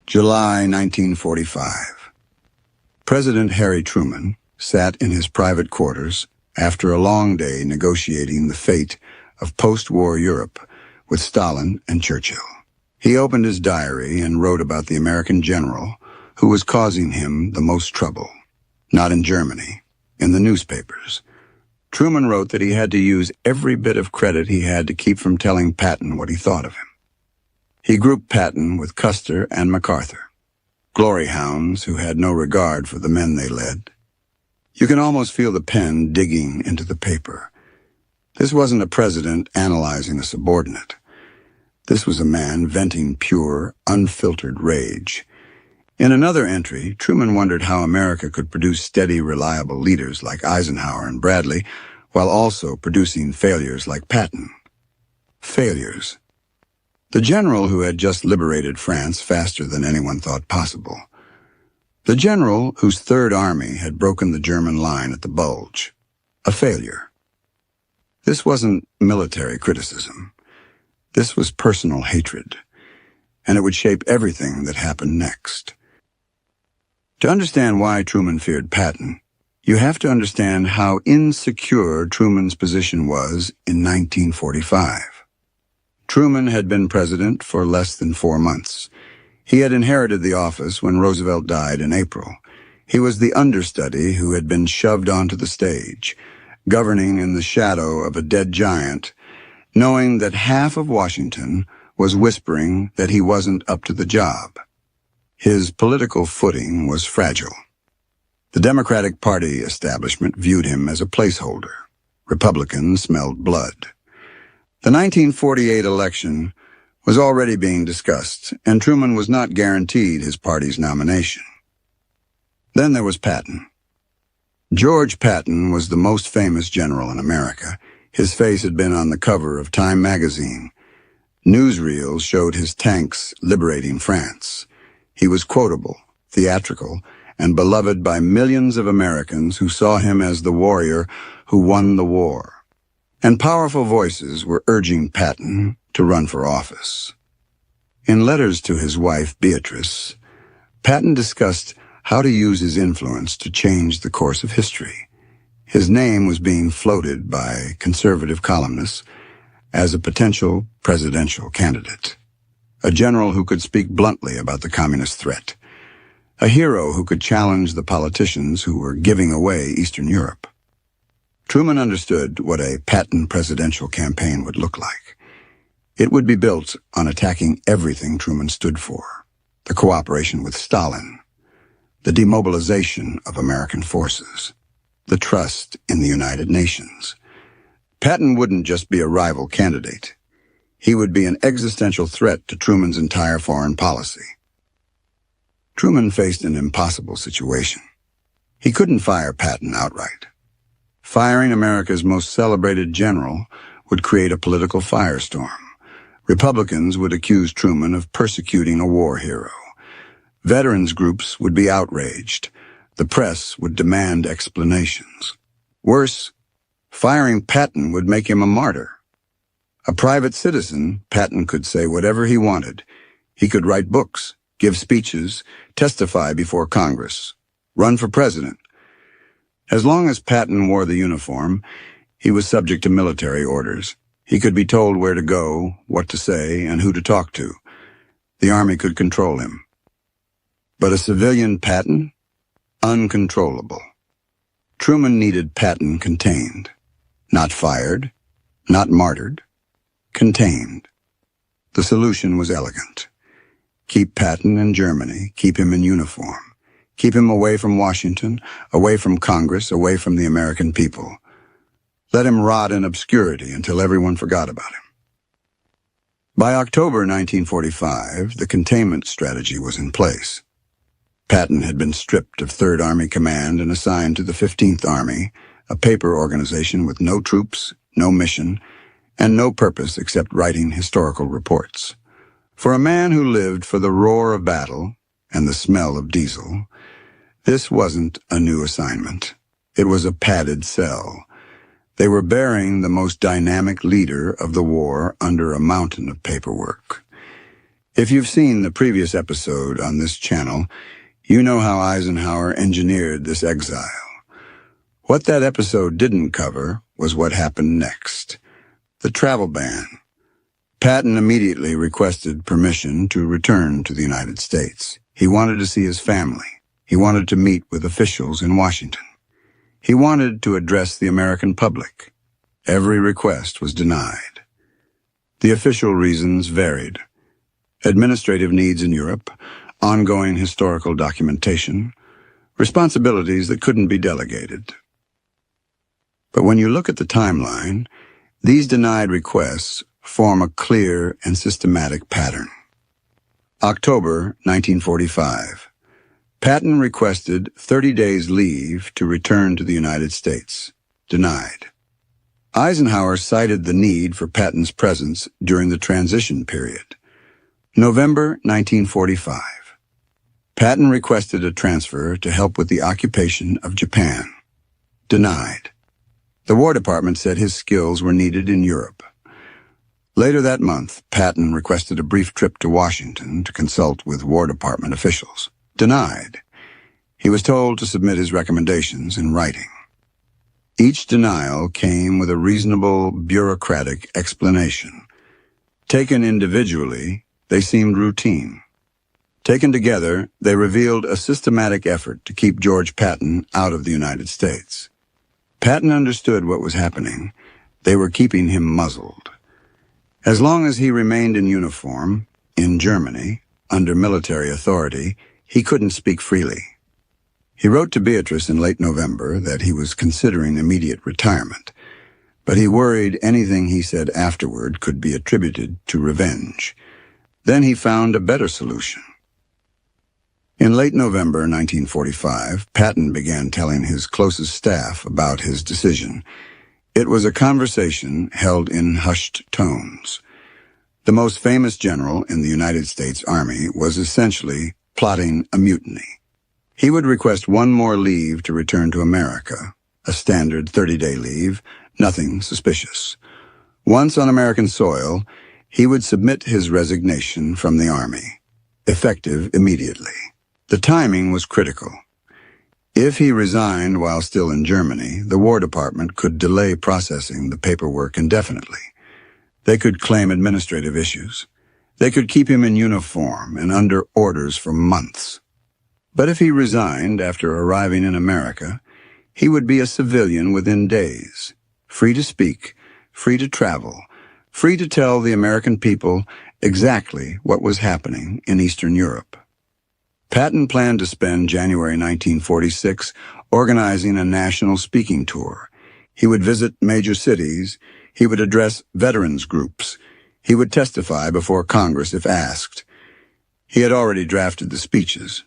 July 1945. President Harry Truman sat in his private quarters after a long day negotiating the fate of post-war Europe with Stalin and Churchill. He opened his diary and wrote about the American general who was causing him the most trouble. Not in Germany, in the newspapers. Truman wrote that he had to use every bit of credit he had to keep from telling Patton what he thought of him. He grouped Patton with Custer and MacArthur, glory hounds who had no regard for the men they led. You can almost feel the pen digging into the paper. This wasn't a president analyzing a subordinate. This was a man venting pure, unfiltered rage. In another entry, Truman wondered how America could produce steady, reliable leaders like Eisenhower and Bradley, while also producing failures like Patton. Failures. The general who had just liberated France faster than anyone thought possible. The general whose Third Army had broken the German line at the Bulge. A failure. This wasn't military criticism. This was personal hatred, and it would shape everything that happened next. To understand why Truman feared Patton, you have to understand how insecure Truman's position was in 1945. Truman had been president for less than 4 months. He had inherited the office when Roosevelt died in April. He was the understudy who had been shoved onto the stage, governing in the shadow of a dead giant, knowing that half of Washington was whispering that he wasn't up to the job. His political footing was fragile. The Democratic Party establishment viewed him as a placeholder. Republicans smelled blood. The 1948 election was already being discussed, and Truman was not guaranteed his party's nomination. Then there was Patton. George Patton was the most famous general in America. His face had been on the cover of Time magazine. Newsreels showed his tanks liberating France. He was quotable, theatrical, and beloved by millions of Americans who saw him as the warrior who won the war. And powerful voices were urging Patton to run for office. In letters to his wife, Beatrice, Patton discussed how to use his influence to change the course of history. His name was being floated by conservative columnists as a potential presidential candidate, a general who could speak bluntly about the communist threat, a hero who could challenge the politicians who were giving away Eastern Europe. Truman understood what a Patton presidential campaign would look like. It would be built on attacking everything Truman stood for: the cooperation with Stalin, the demobilization of American forces, the trust in the United Nations. Patton wouldn't just be a rival candidate. He would be an existential threat to Truman's entire foreign policy. Truman faced an impossible situation. He couldn't fire Patton outright. Firing America's most celebrated general would create a political firestorm. Republicans would accuse Truman of persecuting a war hero. Veterans groups would be outraged. The press would demand explanations. Worse, firing Patton would make him a martyr. A private citizen, Patton could say whatever he wanted. He could write books, give speeches, testify before Congress, run for president. As long as Patton wore the uniform, he was subject to military orders. He could be told where to go, what to say, and who to talk to. The Army could control him. But a civilian Patton? Uncontrollable. Truman needed Patton contained. Not fired, not martyred. Contained. The solution was elegant. Keep Patton in Germany, keep him in uniform. Keep him away from Washington, away from Congress, away from the American people. Let him rot in obscurity until everyone forgot about him. By October 1945, the containment strategy was in place. Patton had been stripped of Third Army command and assigned to the 15th Army, a paper organization with no troops, no mission, and no purpose except writing historical reports. For a man who lived for the roar of battle and the smell of diesel, this wasn't a new assignment. It was a padded cell. They were burying the most dynamic leader of the war under a mountain of paperwork. If you've seen the previous episode on this channel, you know how Eisenhower engineered this exile. What that episode didn't cover was what happened next. The travel ban. Patton immediately requested permission to return to the United States. He wanted to see his family. He wanted to meet with officials in Washington. He wanted to address the American public. Every request was denied. The official reasons varied. Administrative needs in Europe, ongoing historical documentation, responsibilities that couldn't be delegated. But when you look at the timeline, these denied requests form a clear and systematic pattern. October 1945. Patton requested 30 days leave to return to the United States. Denied. Eisenhower cited the need for Patton's presence during the transition period. November 1945. Patton requested a transfer to help with the occupation of Japan. Denied. The War Department said his skills were needed in Europe. Later that month, Patton requested a brief trip to Washington to consult with War Department officials. Denied. He was told to submit his recommendations in writing. Each denial came with a reasonable bureaucratic explanation. Taken individually, they seemed routine. Taken together, they revealed a systematic effort to keep George Patton out of the United States. Patton understood what was happening. They were keeping him muzzled. As long as he remained in uniform, in Germany, under military authority, he couldn't speak freely. He wrote to Beatrice in late November that he was considering immediate retirement, but he worried anything he said afterward could be attributed to revenge. Then he found a better solution. In late November 1945, Patton began telling his closest staff about his decision. It was a conversation held in hushed tones. The most famous general in the United States Army was essentially plotting a mutiny. He would request one more leave to return to America, a standard 30-day leave, nothing suspicious. Once on American soil, he would submit his resignation from the Army, effective immediately. The timing was critical. If he resigned while still in Germany, the War Department could delay processing the paperwork indefinitely. They could claim administrative issues. They could keep him in uniform and under orders for months. But if he resigned after arriving in America, he would be a civilian within days, free to speak, free to travel, free to tell the American people exactly what was happening in Eastern Europe. Patton planned to spend January 1946 organizing a national speaking tour. He would visit major cities. He would address veterans groups. He would testify before Congress if asked. He had already drafted the speeches.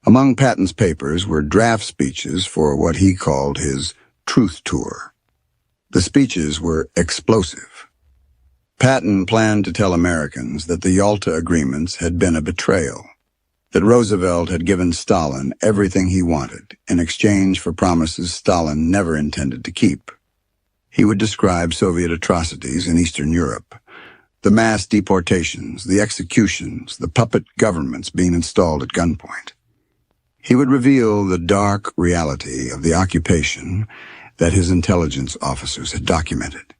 Among Patton's papers were draft speeches for what he called his truth tour. The speeches were explosive. Patton planned to tell Americans that the Yalta agreements had been a betrayal, that Roosevelt had given Stalin everything he wanted in exchange for promises Stalin never intended to keep. He would describe Soviet atrocities in Eastern Europe, the mass deportations, the executions, the puppet governments being installed at gunpoint. He would reveal the dark reality of the occupation that his intelligence officers had documented.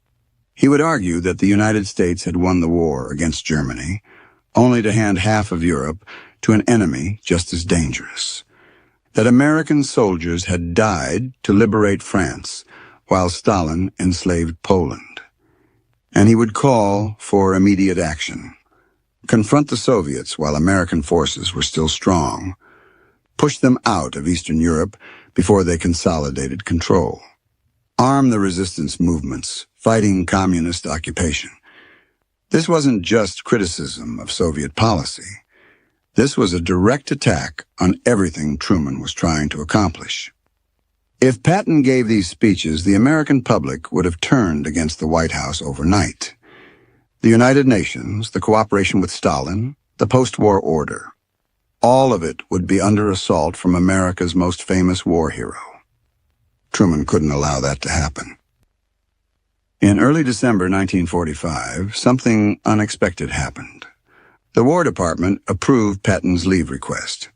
He would argue that the United States had won the war against Germany, only to hand half of Europe to an enemy just as dangerous. That American soldiers had died to liberate France, while Stalin enslaved Poland. And he would call for immediate action. Confront the Soviets while American forces were still strong. Push them out of Eastern Europe before they consolidated control. Arm the resistance movements, fighting communist occupation. This wasn't just criticism of Soviet policy. This was a direct attack on everything Truman was trying to accomplish. If Patton gave these speeches, the American public would have turned against the White House overnight. The United Nations, the cooperation with Stalin, the post-war order, all of it would be under assault from America's most famous war hero. Truman couldn't allow that to happen. In early December 1945, something unexpected happened. The War Department approved Patton's leave request.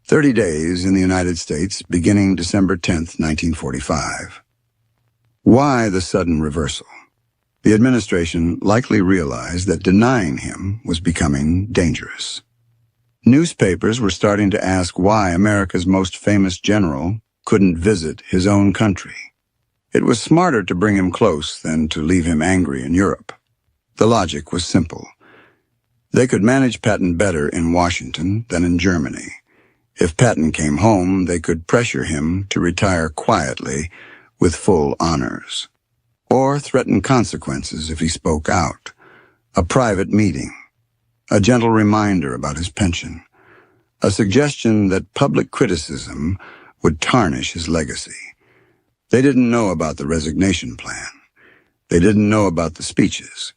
30 days in the United States beginning December 10, 1945. Why the sudden reversal? The administration likely realized that denying him was becoming dangerous. Newspapers were starting to ask why America's most famous general couldn't visit his own country. It was smarter to bring him close than to leave him angry in Europe. The logic was simple. They could manage Patton better in Washington than in Germany. If Patton came home, they could pressure him to retire quietly with full honors, or threaten consequences if he spoke out. A private meeting, a gentle reminder about his pension, a suggestion that public criticism would tarnish his legacy. They didn't know about the resignation plan. They didn't know about the speeches.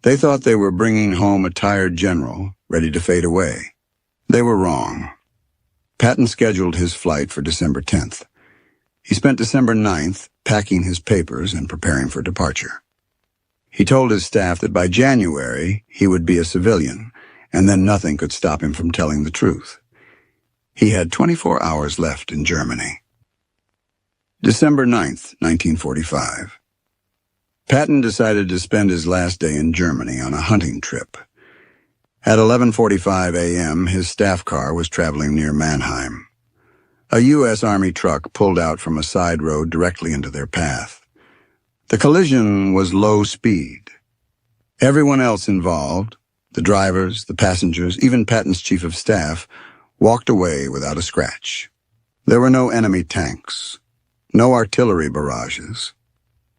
They thought they were bringing home a tired general ready to fade away. They were wrong. Patton scheduled his flight for December 10th. He spent December 9th packing his papers and preparing for departure. He told his staff that by January he would be a civilian, and then nothing could stop him from telling the truth. He had 24 hours left in Germany. December 9th, 1945. Patton decided to spend his last day in Germany on a hunting trip. At 11:45 a.m., his staff car was traveling near Mannheim. A U.S. Army truck pulled out from a side road directly into their path. The collision was low speed. Everyone else involved, the drivers, the passengers, even Patton's chief of staff, walked away without a scratch. There were no enemy tanks, no artillery barrages,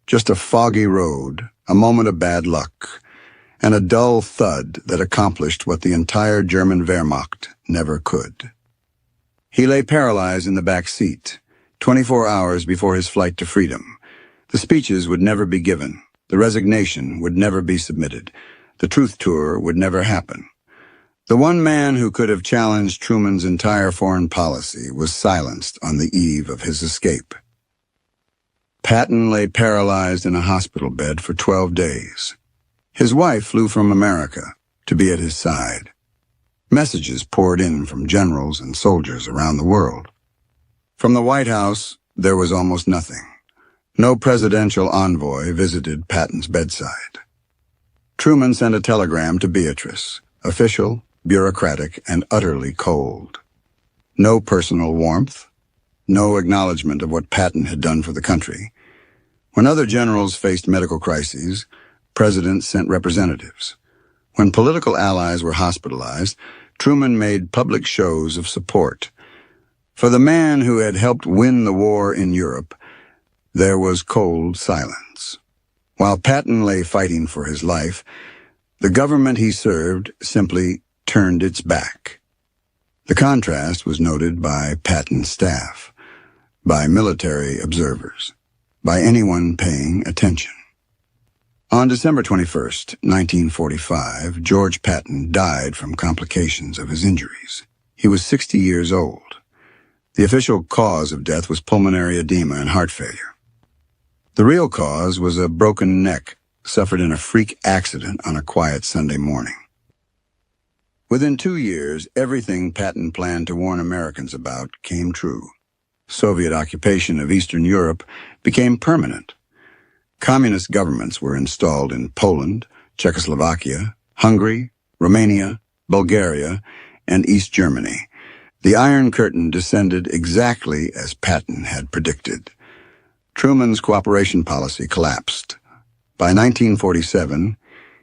just a foggy road, a moment of bad luck, and a dull thud that accomplished what the entire German Wehrmacht never could. He lay paralyzed in the back seat, 24 hours before his flight to freedom. The speeches would never be given. The resignation would never be submitted. The truth tour would never happen. The one man who could have challenged Truman's entire foreign policy was silenced on the eve of his escape. Patton lay paralyzed in a hospital bed for 12 days. His wife flew from America to be at his side. Messages poured in from generals and soldiers around the world. From the White House, there was almost nothing. No presidential envoy visited Patton's bedside. Truman sent a telegram to Beatrice, official, bureaucratic, and utterly cold. No personal warmth, no acknowledgement of what Patton had done for the country. When other generals faced medical crises, presidents sent representatives. When political allies were hospitalized, Truman made public shows of support. For the man who had helped win the war in Europe, there was cold silence. While Patton lay fighting for his life, the government he served simply turned its back. The contrast was noted by Patton's staff, by military observers, by anyone paying attention. On December 21st, 1945, George Patton died from complications of his injuries. He was 60 years old. The official cause of death was pulmonary edema and heart failure. The real cause was a broken neck suffered in a freak accident on a quiet Sunday morning. Within 2 years, everything Patton planned to warn Americans about came true. Soviet occupation of Eastern Europe became permanent. Communist governments were installed in Poland, Czechoslovakia, Hungary, Romania, Bulgaria, and East Germany. The Iron Curtain descended exactly as Patton had predicted. Truman's cooperation policy collapsed. By 1947,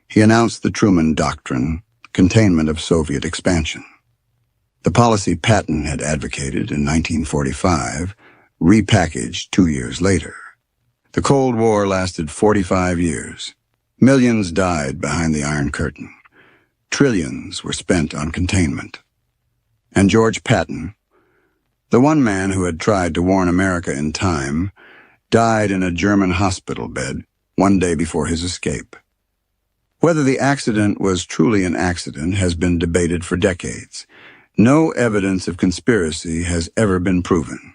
he announced the Truman Doctrine, containment of Soviet expansion. The policy Patton had advocated in 1945, repackaged 2 years later. The Cold War lasted 45 years. Millions died behind the Iron Curtain. Trillions were spent on containment. And George Patton, the one man who had tried to warn America in time, died in a German hospital bed 1 day before his escape. Whether the accident was truly an accident has been debated for decades. No evidence of conspiracy has ever been proven.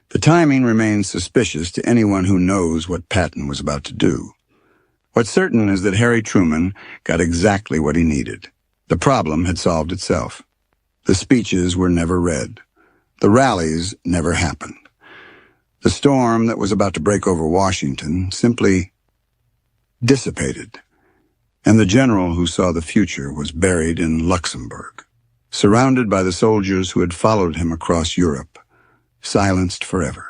The timing remains suspicious to anyone who knows what Patton was about to do. What's certain is that Harry Truman got exactly what he needed. The problem had solved itself. The speeches were never read. The rallies never happened. The storm that was about to break over Washington simply dissipated, and the general who saw the future was buried in Luxembourg, surrounded by the soldiers who had followed him across Europe, silenced forever.